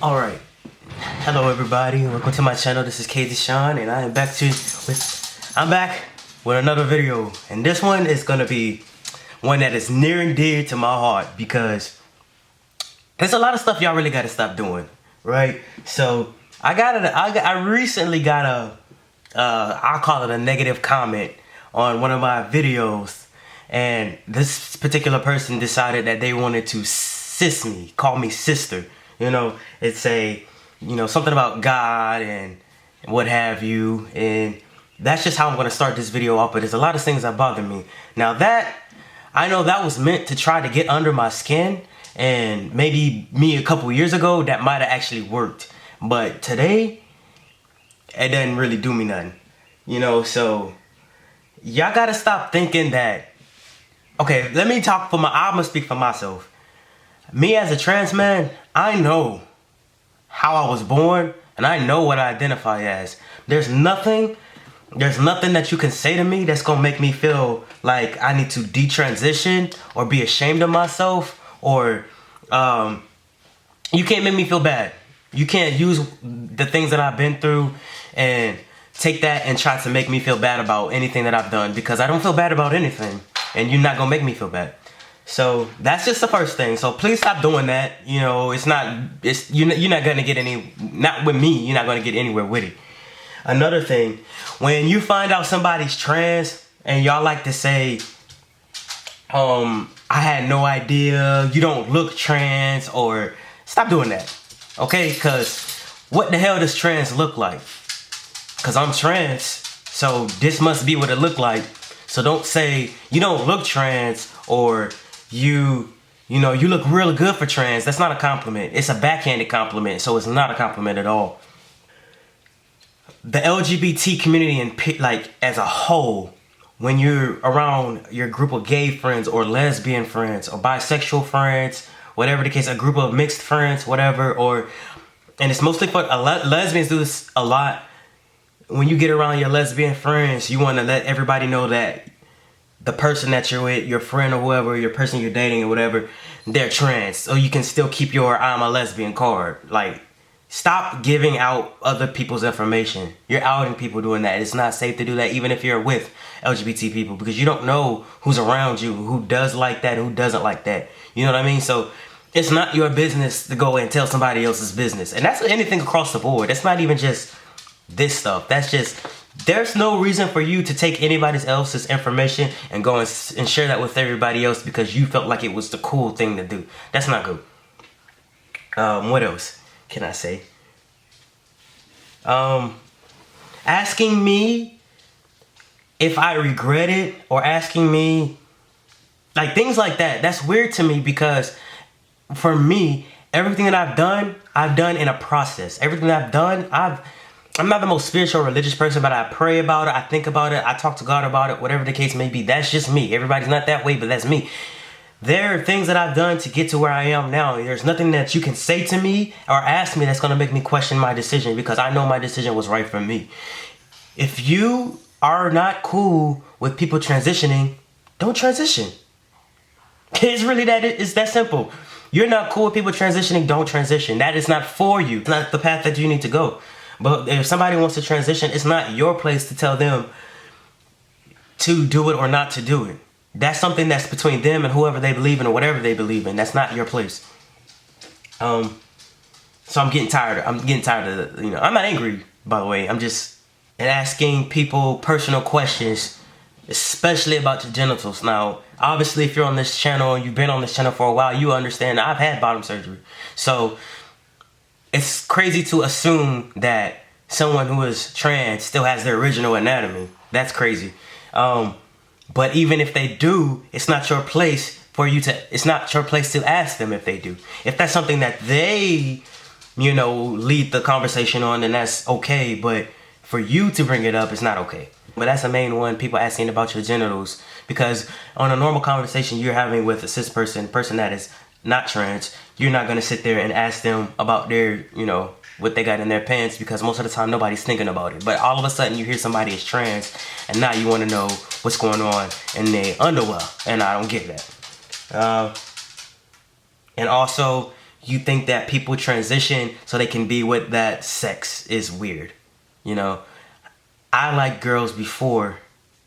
Alright, hello everybody, welcome to my channel. This is KZ Sean and I am back with another video. And this one is gonna be one that is near and dear to my heart because there's a lot of stuff y'all really gotta stop doing, right? So I recently got I'll call it a negative comment on one of my videos, and this particular person decided that they wanted to call me sister. You know, it's something about God and what have you, and that's just how I'm gonna start this video off. But there's a lot of things that bother me. Now that I know that was meant to try to get under my skin, and maybe me a couple years ago that might have actually worked, but today it doesn't really do me nothing. You know, so y'all gotta stop thinking that. Okay, I'm gonna speak for myself. Me as a trans man, I know how I was born and I know what I identify as. There's nothing that you can say to me that's gonna make me feel like I need to detransition or be ashamed of myself, or you can't make me feel bad. You can't use the things that I've been through and take that and try to make me feel bad about anything that I've done, because I don't feel bad about anything and you're not gonna make me feel bad. So that's just the first thing. So please stop doing that. You know, you're not gonna get not with me, you're not gonna get anywhere with it. Another thing, when you find out somebody's trans and y'all like to say, I had no idea, you don't look trans, or stop doing that. Okay, cause what the hell does trans look like? Cause I'm trans, so this must be what it looked like. So don't say you don't look trans, or you look really good for trans. That's not a compliment. It's a backhanded compliment, so it's not a compliment at all. The LGBT community as a whole, when you're around your group of gay friends or lesbian friends or bisexual friends, whatever the case, a group of mixed friends, whatever, and it's mostly for lesbians do this a lot. When you get around your lesbian friends, you want to let everybody know that the person that you're with, your friend or whoever, your person you're dating or whatever, they're trans. So you can still keep your I'm a lesbian card. Like, stop giving out other people's information. You're outing people doing that. It's not safe to do that, even if you're with LGBT people, because you don't know who's around you, who does like that, who doesn't like that. You know what I mean? So it's not your business to go and tell somebody else's business. And that's anything across the board. That's not even just this stuff. That's just, there's no reason for you to take anybody else's information and go and share that with everybody else because you felt like it was the cool thing to do. That's not good. What else can I say? Asking me if I regret it, or asking me like things like that, that's weird to me, because for me, everything that I've done in a process. Everything that I've done, I'm not the most spiritual or religious person, but I pray about it, I think about it, I talk to God about it, whatever the case may be. That's just me. Everybody's not that way, but that's me. There are things that I've done to get to where I am now. There's nothing that you can say to me or ask me that's going to make me question my decision, because I know my decision was right for me. If you are not cool with people transitioning, don't transition. It's really it's that simple. You're not cool with people transitioning, don't transition. That is not for you. It's not the path that you need to go. But if somebody wants to transition, it's not your place to tell them to do it or not to do it. That's something that's between them and whoever they believe in or whatever they believe in. That's not your place. So I'm getting tired of it. I'm not angry, by the way. I'm just asking people personal questions, especially about your genitals. Now, obviously, if you're on this channel and you've been on this channel for a while, you understand I've had bottom surgery. So it's crazy to assume that someone who is trans still has their original anatomy. That's crazy. But even if they do, it's not your place to ask them if they do. If that's something that they, lead the conversation on, then that's okay. But for you to bring it up, it's not okay. But that's the main one, people asking about your genitals. Because on a normal conversation you're having with a cis person that is not trans, you're not going to sit there and ask them about their, what they got in their pants, because most of the time nobody's thinking about it. But all of a sudden you hear somebody is trans and now you want to know what's going on in their underwear, and I don't get that. And also, you think that people transition so they can be with that sex is weird. You know, I like girls before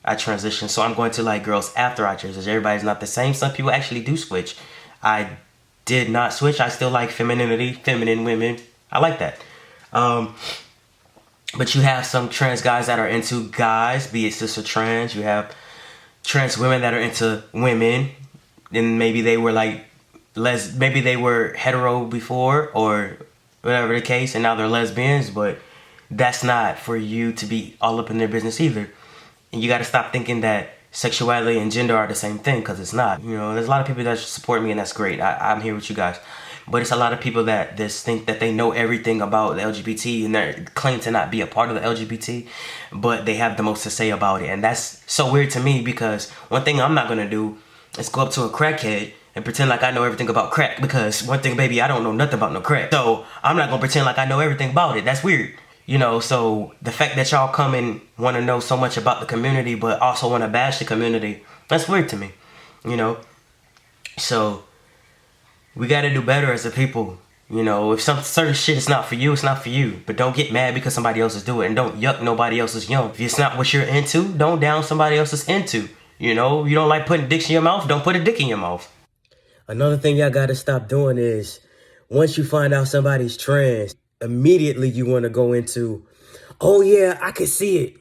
I transition, so I'm going to like girls after I transition. Everybody's not the same. Some people actually do switch. I did not switch. I still like femininity, feminine women. I like that. But you have some trans guys that are into guys, be it cis or trans. You have trans women that are into women, and maybe they were like maybe they were hetero before or whatever the case, and now they're lesbians. But that's not for you to be all up in their business either. And you got to stop thinking that sexuality and gender are the same thing, because it's not. You know, there's a lot of people that support me, and that's great. I'm here with you guys. But it's a lot of people that just think that they know everything about the LGBT and they claim to not be a part of the LGBT, but they have the most to say about it. And that's so weird to me, because one thing I'm not going to do is go up to a crackhead and pretend like I know everything about crack, because one thing, baby, I don't know nothing about no crack. So I'm not going to pretend like I know everything about it. That's weird. You know, so the fact that y'all come and want to know so much about the community, but also want to bash the community, that's weird to me. You know, so we got to do better as a people. You know, if some certain shit is not for you, it's not for you. But don't get mad because somebody else is doing it, and don't yuck nobody else's yum. If it's not what you're into, don't down somebody else's into. You know, you don't like putting dicks in your mouth, don't put a dick in your mouth. Another thing y'all got to stop doing is, once you find out somebody's trans, immediately you want to go into, oh yeah, I can see it.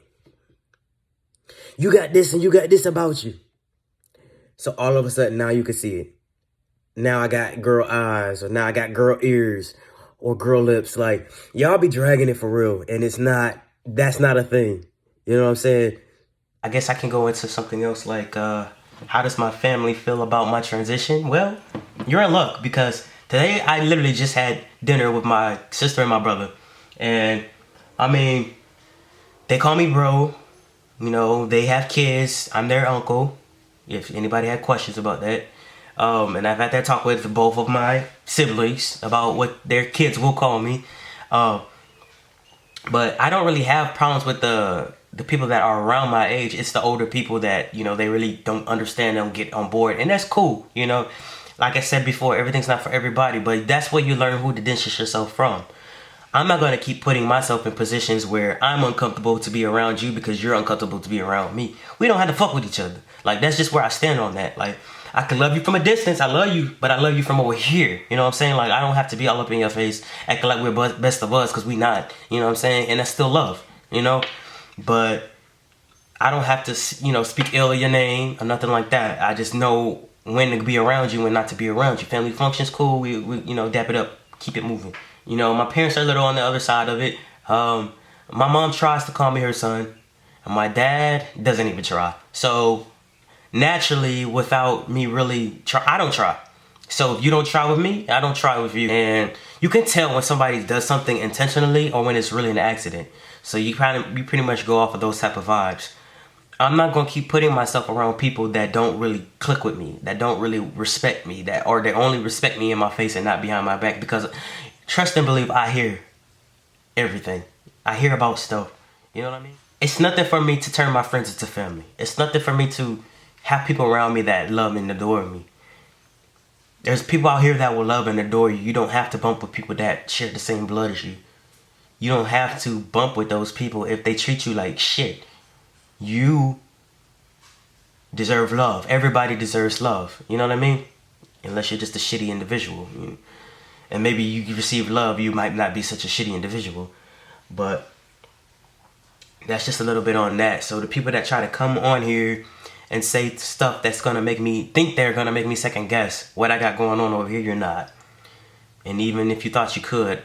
You got this and you got this about you. So all of a sudden now you can see it. Now I got girl eyes, or now I got girl ears, or girl lips. Like, y'all be dragging it for real, and that's not a thing. You know what I'm saying? I guess I can go into something else like, how does my family feel about my transition? Well, you're in luck, because today I literally just had dinner with my sister and my brother. And, I mean, they call me bro. You know, they have kids. I'm their uncle, if anybody had questions about that. And I've had that talk with both of my siblings about what their kids will call me. But I don't really have problems with the people that are around my age. It's the older people that, you know, they really don't understand, don't get on board. And that's cool, you know. Like I said before, everything's not for everybody, but that's where you learn who to distance yourself from. I'm not going to keep putting myself in positions where I'm uncomfortable to be around you because you're uncomfortable to be around me. We don't have to fuck with each other. Like, that's just where I stand on that. Like, I can love you from a distance. I love you, but I love you from over here. You know what I'm saying? Like, I don't have to be all up in your face acting like we're best of us, because we not. You know what I'm saying? And that's still love, you know? But I don't have to, you know, speak ill of your name or nothing like that. I just know when to be around you and not to be around you. Family functions, cool. We you know, dap it up. Keep it moving. You know, my parents are a little on the other side of it. My mom tries to call me her son. And my dad doesn't even try. So naturally, without me really I don't try. So if you don't try with me, I don't try with you. And you can tell when somebody does something intentionally or when it's really an accident. So you pretty much go off of those type of vibes. I'm not going to keep putting myself around people that don't really click with me, that don't really respect me, or they only respect me in my face and not behind my back. Because trust and believe, I hear everything. I hear about stuff. You know what I mean? It's nothing for me to turn my friends into family. It's nothing for me to have people around me that love and adore me. There's people out here that will love and adore you. You don't have to bump with people that share the same blood as you. You don't have to bump with those people if they treat you like shit. You deserve love. Everybody deserves love. You know what I mean? Unless you're just a shitty individual. And maybe you receive love, you might not be such a shitty individual. But that's just a little bit on that. So the people that try to come on here and say stuff that's going to make me think they're going to make me second guess what I got going on over here, you're not. And even if you thought you could,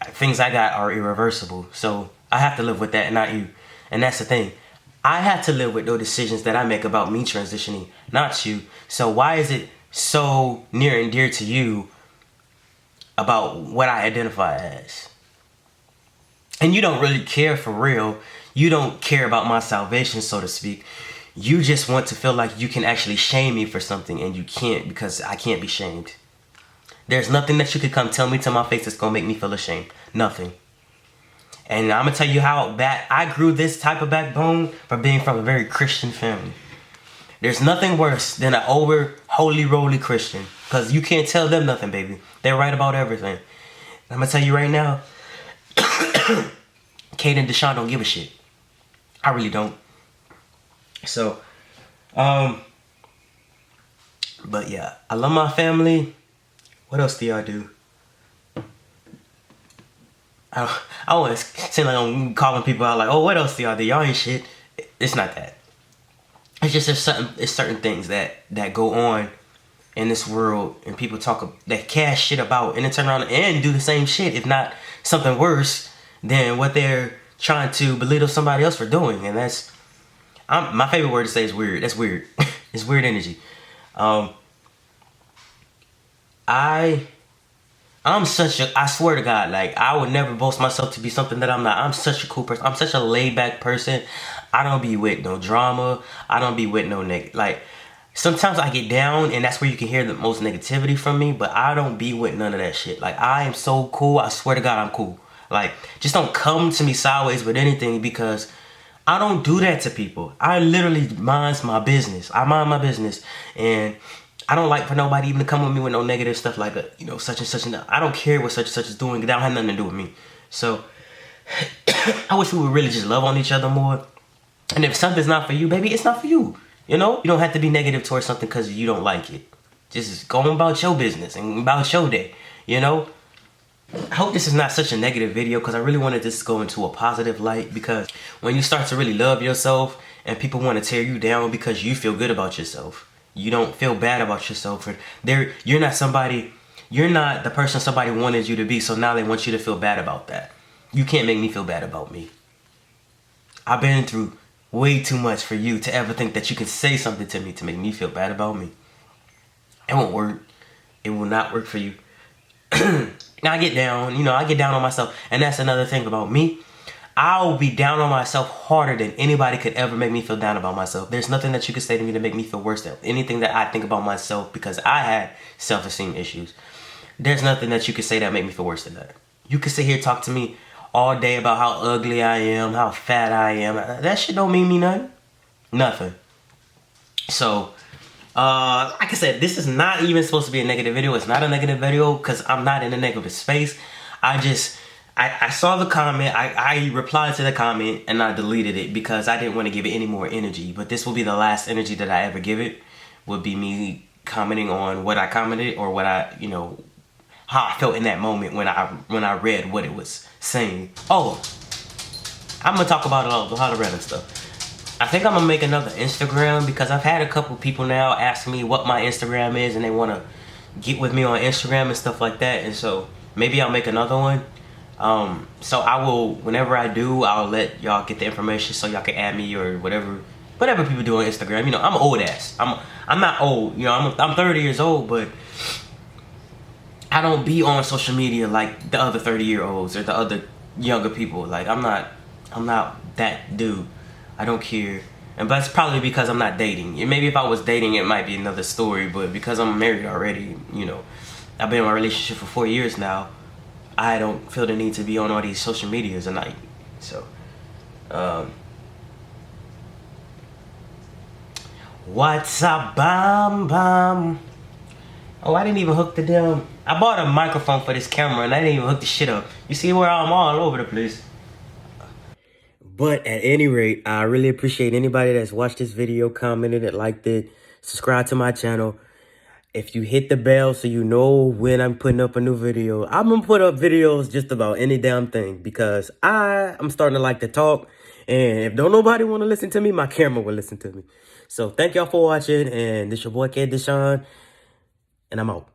things I got are irreversible. So I have to live with that and not you. And that's the thing. I have to live with those decisions that I make about me transitioning, not you. So why is it so near and dear to you about what I identify as? And you don't really care for real. You don't care about my salvation, so to speak. You just want to feel like you can actually shame me for something, and you can't, because I can't be shamed. There's nothing that you could come tell me to my face that's going to make me feel ashamed. Nothing. And I'm going to tell you how I grew this type of backbone from being from a very Christian family. There's nothing worse than an older, holy roly Christian. Because you can't tell them nothing, baby. They're right about everything. I'm going to tell you right now, Kate and Deshaun don't give a shit. I really don't. So, but yeah, I love my family. What else do y'all do? I always seem like I'm calling people out like, oh, what else do y'all do? Y'all ain't shit. It's not that. It's just there's certain things that go on in this world, and people that cash shit about, and then turn around and do the same shit, if not something worse than what they're trying to belittle somebody else for doing. And that's my favorite word to say is weird. That's weird. It's weird energy. I swear to God, like, I would never boast myself to be something that I'm not. I'm such a cool person. I'm such a laid back person. I don't be with no drama. I don't be with no like, sometimes I get down and that's where you can hear the most negativity from me, but I don't be with none of that shit. Like, I am so cool. I swear to God, I'm cool. Like, just don't come to me sideways with anything, because I don't do that to people. I literally mind my business. I mind my business, and I don't like for nobody even to come with me with no negative stuff like, such and such. And I don't care what such and such is doing. That don't have nothing to do with me. So I wish we would really just love on each other more. And if something's not for you, baby, it's not for you. You don't have to be negative towards something because you don't like it. Just go about your business and about your day. I hope this is not such a negative video, because I really wanted this to go into a positive light, because when you start to really love yourself and people want to tear you down because you feel good about yourself, you don't feel bad about yourself, you're not the person somebody wanted you to be, so now they want you to feel bad about that. You can't make me feel bad about me. I've been through way too much for you to ever think that you can say something to me to make me feel bad about me. It won't work. It will not work for you. Now I get down, I get down on myself. And that's another thing about me. I'll be down on myself harder than anybody could ever make me feel down about myself. There's nothing that you could say to me to make me feel worse than anything that I think about myself, because I had self-esteem issues. There's nothing that you could say that make me feel worse than that. You could sit here and talk to me all day about how ugly I am, how fat I am. That shit don't mean me nothing. Nothing. So, like I said, this is not even supposed to be a negative video. It's not a negative video because I'm not in a negative space. I saw the comment. I replied to the comment and I deleted it because I didn't want to give it any more energy. But this will be the last energy that I ever give it. Would be me commenting on what I commented, or what how I felt in that moment when I read what it was saying. Oh, I'm gonna talk about all the random stuff. I think I'm gonna make another Instagram, because I've had a couple people now ask me what my Instagram is, and they wanna get with me on Instagram and stuff like that. And so maybe I'll make another one. So I will, whenever I do, I'll let y'all get the information so y'all can add me or whatever people do on Instagram. I'm an old ass. I'm not old. I'm 30 years old, but I don't be on social media like the other 30-year-olds or the other younger people. Like, I'm not that dude. I don't care. And that's probably because I'm not dating. And maybe if I was dating, it might be another story. But because I'm married already, I've been in a relationship for 4 years now, I don't feel the need to be on all these social medias at night. So, what's up, bam? Oh, I didn't even hook the damn... I bought a microphone for this camera and I didn't even hook the shit up. You see where I'm all over the place. But at any rate, I really appreciate anybody that's watched this video, commented it, liked it, subscribed to my channel. If you hit the bell so you know when I'm putting up a new video, I'm going to put up videos just about any damn thing, because I'm starting to like to talk. And if don't nobody want to listen to me, my camera will listen to me. So thank y'all for watching. And this your boy, Kid Deshaun. And I'm out.